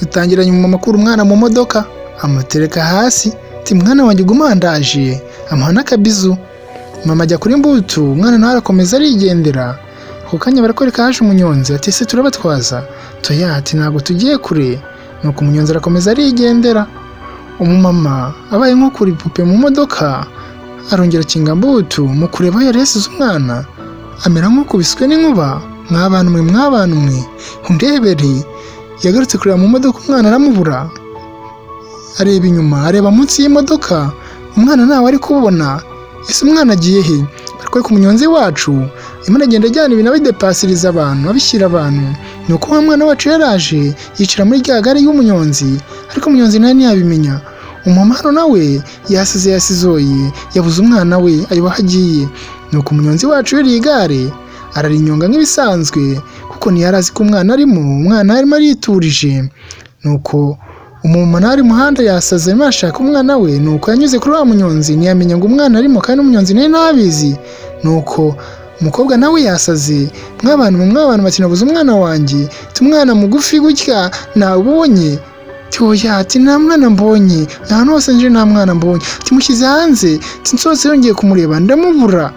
dutangiranye umumama akura umwana mu modoka amutereka hasi, ati mwana wanjye guma ndaje, amuha n'akabizu. Mama ajya kuri Mbutu, umwana nawe arakomeza arigendera. Ako kanya barakwereka haje umunyonzi, ati ese turabatwaza? Toya, ati ntabwo tugiye kure. Nuko umunyonzi arakomeza arigendera. Umumama abaye nko kuri pupe mu modoka, arongera akinga Mbutu mu kureba aho yari yasize umwana, amera nk'ukubiswe n'inkuba. Mw'abantu mwe undebere. Yagarutse kureba mu modoka, umwana aramubura. Areba inyuma, areba munsi y'imodoka, umwana ntawe ari kubona. Ese umwana agiye he? Barakwereka umunyonzi wacu arimo aragenda ajyana ibintu abidepasiriza abantu, abishyira abantu. Nuko wa mwana wacu yaraje yicara muri rya gare y'umunyonzi, ariko umunyonzi nawe ntiyabimenya. Umumama hano nawe yasizoye, yabuze umwana we ayo aho agiye. Nuko umunyonzi wacu yuriye igare ararinyonga nk'ibisanzwe, kuko ntiyari azi ko umwana arimo ariturije. Nuko umumama nawe ari muhanda yasaze arimo arashaka umwana we. Nuko yanyuze kuri wa munyonzi ntiyamenya ngo umwana arimo, kandi n'umunyonzi nawe ntabizi. Nuko umukobwa nawe yasaze, mw'abantu bati nabuze umwana wanjye, umwana mugufi gutya nawubonye. Toya, ati nta mwana mbonye, ahantu hose nje nta mwana mbonye, timushyize hanze, nsohotse yongeye kumureba ndamubura.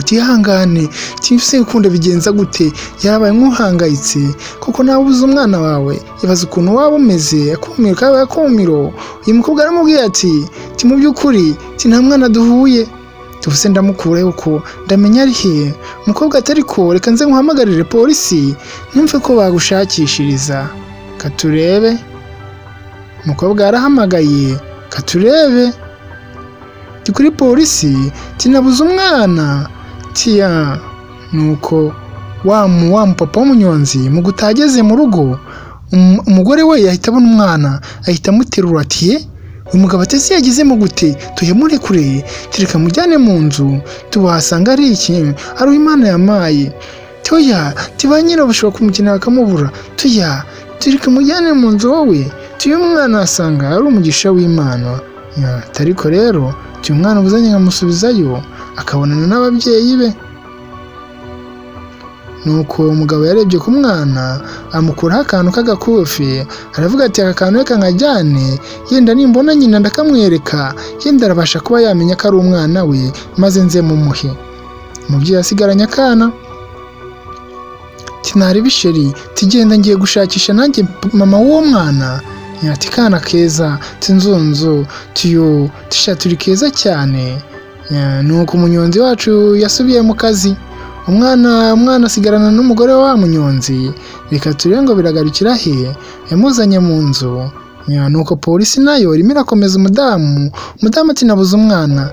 Tihangane, se ukunda bigenza gute? Yarabaye nk'uhangayitse, kuko nawe ubuze umwana wawe, ibaza ukuntu waba umeze, akumiro kabaye akumiro. Uyu mukobwa aramubwiye ati mu by'ukuri nta mwana duhuye. Tubuse ndamukure uko ndamenya ari he. Umukobwa atari ko reka nze nkuhamagarire polisi numve ko bagushakishiriza. Katurebe. Umukobwa yarahamagaye, katurebe. Kuri polisi tinabuze umwana. Nuko wa mupapa w'umunyonzi mu gutageze mu rugo, umugore we yahita abona umwana, ahita amuterura ati uyu mugabo atese yagezemo gute? Tuyamure kure, tureka mujyane mu nzu, tubahasanga ari iki, ari Imana yamaye. Toya, tibanyira bashobora kumukina bakamubura. Toya, tureka mujyane mu nzu wowe, tuyu mwana asanga ari umugisha w'Imana. Ariko rero uyu mwana ubuzanye nkamusubizayo akabonana n'ababyeyi be. Nuko umugabo yarebye ku mwana amukuraho akantu k'agakufi, aravuga ati aka kantu reka nkajyane, yenda nimbona nyina ndakamwereka, yenda arabasha kuba yamenya ko ari umwana we, maze nze mumuhe. Umubyeyi asigaranye akana. Tinari bisheri, tigenda ngiye gushakisha nanjye mama w'uwo mwana. Ati kana keza, tinzunzu, turi keza cyane. Nuko umunyonzi wacu yasubiye mu kazi. Umwana asigarana n'umugore wa munyonzi. Reka turebe ngo biragarukira he. Yamuzanye mu nzu. Nuko polisi nayo irimo irakomeza umudamu ati nabuze umwana,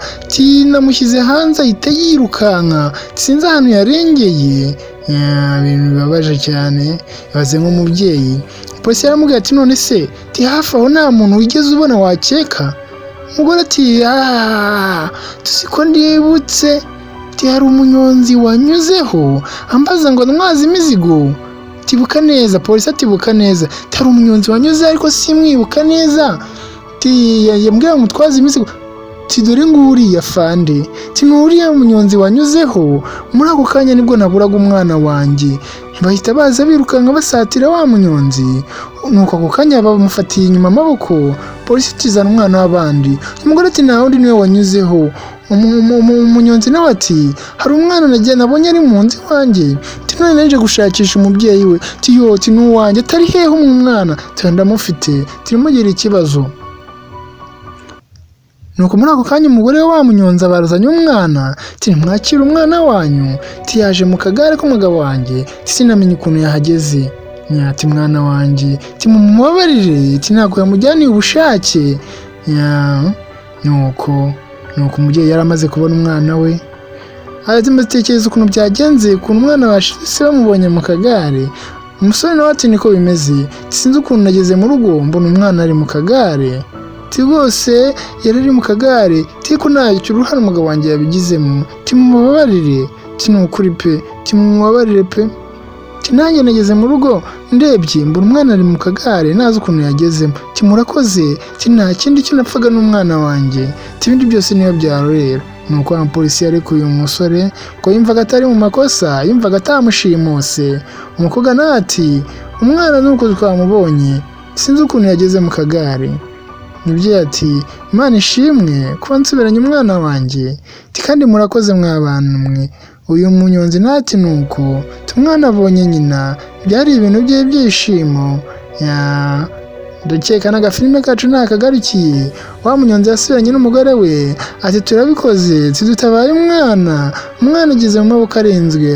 namushyize hanze ahita yirukanka, sinzi ahantu yarengeye. Ibintu bibabaje cyane, ibaze nk'umubyeyi. Polisi yaramubwiye ati none se hafi aho nta muntu wigeze ubona wakeka? Umugore ati tusiko ndibutse, hari umunyonzi wanyuzeho ambaza ngo ntwaze imizigo. Tibuka neza. Polisi atibuka neza, hari umunyonzi wanyuze ariko simwibuka neza. Yambwira ngo twaze imizigo. Dore nguriya fande, nuriya munyonzi wanyuzeho. Muri ako kanya nibwo naburaga umwana wanjye. Bahita baza birukanka basatira wa munyonzi. Nuko ako kanya bamufatiye inyuma amaboko. Polisi tizana umwana w'abandi. Umugore ati nta wundi niwe wanyuzeho. Umunyonzi nawe ati hari umwana nabonye ari mu nzu iwanjye, none naje gushakisha umubyeyi we. N'uwanjye atari hehe umwana? Ndamufite, turimugira ikibazo. Nuko muri ako kanya umugore wa munyonzi abarazanye umwana, mwakira umwana wanyu, yaje mu kagare k'umugabo wanjye, sinamenye ukuntu yahageze. Ati mwana wanjye, mumubabarire, ntabwo yamujyaniye ubushake. Nuko umubyeyi yari amaze kubona umwana we, aratekereza ukuntu byagenze, ukuntu umwana bashise bamubonye mu kagare. Umusore nawe ati niko bimeze, sinzi ukuntu nageze mu rugo mbona umwana ari mu kagare. Rwose yari ari mu kagare, ko ntacyo uruhare umugabo wanjye yabigizemo. Mumubabarire, nukuri pe, mumubabarire pe. Nanjye nageze mu rugo ndebye mbona umwana ari mu kagare, nazi ukuntu yagezemo. Murakoze, nta kindi cyo napfaga n'umwana wanjye, ibindi byose niyo byarorera. nuko umupolisi yarekuye umusore ko yumvaga atari mu makosa, yumvaga atamushimuse. Umukobwa nawe ati umwana nuko twamubonye sinzi ukuntu yageze mu kagare. Umubyeyi ati Imana ishimwe kuba nsubiranye umwana wanjye, kandi murakoze mw'abantu mwe. Uyu munyonzi nati nuko umwana abonye nyina byari ibintu by'ibyishimo. Ndakeka n'agafilime kacu nakagarukiye, wa munyonzi yasubiranye n'umugore we ati turabikoze, tudutabaye umwana ageze mu maboko arenzwe.